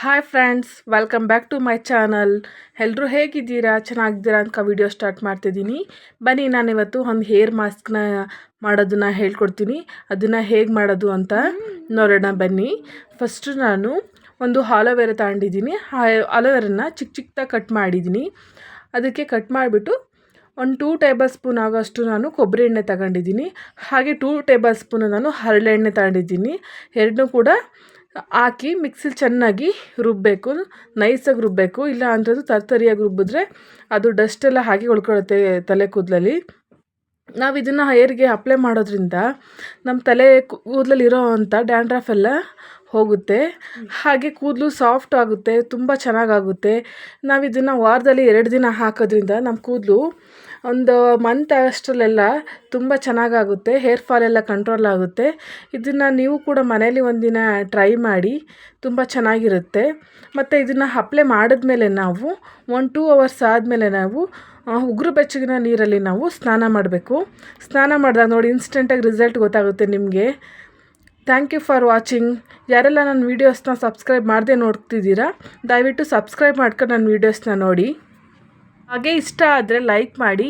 Hi friends, welcome back to my channel. ಎಲ್ಲರೂ ಹೇಗಿದ್ದೀರಾ? ಚೆನ್ನಾಗಿದ್ದೀರಾ ಅಂತ ವಿಡಿಯೋ ಸ್ಟಾರ್ಟ್ ಮಾಡ್ತಿದ್ದೀನಿ. ಬನ್ನಿ, ನಾನಿವತ್ತು ಒಂದು ಹೇರ್ ಮಾಸ್ಕ್ನ ಮಾಡೋದನ್ನು ಹೇಳ್ಕೊಡ್ತೀನಿ. ಅದನ್ನು ಹೇಗೆ ಮಾಡೋದು ಅಂತ ನೋಡೋಣ ಬನ್ನಿ. ಫಸ್ಟು ನಾನು ಒಂದು ಆಲೋವೆರಾ ತಗೊಂಡಿದ್ದೀನಿ. ಆಲೋವೆರಾನ ಚಿಕ್ಕದಾಗಿ ಕಟ್ ಮಾಡಿದ್ದೀನಿ. ಅದಕ್ಕೆ ಕಟ್ ಮಾಡಿಬಿಟ್ಟು ಒಂದು 2 ಟೇಬಲ್ ಸ್ಪೂನ್ ಆಗೋಷ್ಟು ನಾನು ಕೊಬ್ಬರಿ ಎಣ್ಣೆ ತಗೊಂಡಿದ್ದೀನಿ. ಹಾಗೆ 2 ಟೇಬಲ್ ಸ್ಪೂನು ನಾನು ಹರಳೆಣ್ಣೆ ತಗೊಂಡಿದ್ದೀನಿ. ಎರಡನ್ನೂ ಕೂಡ ಹಾಕಿ ಮಿಕ್ಸಿಲಿ ಚೆನ್ನಾಗಿ ರುಬ್ಬಬೇಕು. ನೈಸಾಗಿ ರುಬ್ಬಬೇಕು, ಇಲ್ಲ ಅಂಥದ್ದು ತರ್ತರಿಯಾಗಿ ರುಬ್ಬಿದ್ರೆ ಅದು ಡಸ್ಟೆಲ್ಲ ಹಾಗೆ ಉಳ್ಕೊಳ್ಳುತ್ತೆ ತಲೆ ಕೂದಲಲ್ಲಿ. ನಾವು ಇದನ್ನು ಹೇರ್ಗೆ ಅಪ್ಲೈ ಮಾಡೋದ್ರಿಂದ ನಮ್ಮ ತಲೆ ಕೂದಲಲ್ಲಿರೋ ಅಂಥ ಡ್ಯಾಂಡ್ರಫ್ ಎಲ್ಲ ಹೋಗುತ್ತೆ. ಹಾಗೆ ಕೂದಲು ಸಾಫ್ಟ್ ಆಗುತ್ತೆ, ತುಂಬ ಚೆನ್ನಾಗಾಗುತ್ತೆ. ನಾವು ಇದನ್ನು ವಾರದಲ್ಲಿ 2 ದಿನ ಹಾಕೋದ್ರಿಂದ ನಮ್ಮ ಕೂದಲು ಒಂದು ಮಂತ್ ಅಷ್ಟರಲ್ಲೆಲ್ಲ ತುಂಬ ಚೆನ್ನಾಗಾಗುತ್ತೆ. ಹೇರ್ ಫಾಲ್ ಎಲ್ಲ ಕಂಟ್ರೋಲ್ ಆಗುತ್ತೆ. ಇದನ್ನು ನೀವು ಕೂಡ ಮನೇಲಿ ಒಂದಿನ ಟ್ರೈ ಮಾಡಿ, ತುಂಬ ಚೆನ್ನಾಗಿರುತ್ತೆ. ಮತ್ತು ಇದನ್ನು ಅಪ್ಲೈ ಮಾಡಿದ್ಮೇಲೆ ನಾವು 1-2 ಅವರ್ಸ್ ಆದಮೇಲೆ ನಾವು ಉಗುರು ಬೆಚ್ಚಗಿನ ನೀರಲ್ಲಿ ನಾವು ಸ್ನಾನ ಮಾಡಬೇಕು. ಸ್ನಾನ ಮಾಡಿದಾಗ ನೋಡಿ ಇನ್ಸ್ಟೆಂಟಾಗಿ ರಿಸಲ್ಟ್ ಗೊತ್ತಾಗುತ್ತೆ ನಿಮಗೆ. Thank you for watching. ಯಾರೆಲ್ಲ ನನ್ನ ವೀಡಿಯೋಸ್ನ ಸಬ್ಸ್ಕ್ರೈಬ್ ಮಾಡದೆ ನೋಡ್ತಿದ್ದೀರಾ, ದಯವಿಟ್ಟು ಸಬ್ಸ್ಕ್ರೈಬ್ ಮಾಡ್ಕೊಂಡು ನನ್ನ ವೀಡಿಯೋಸ್ನ ನೋಡಿ. ಹಾಗೆ ಇಷ್ಟ ಆದರೆ ಲೈಕ್ ಮಾಡಿ,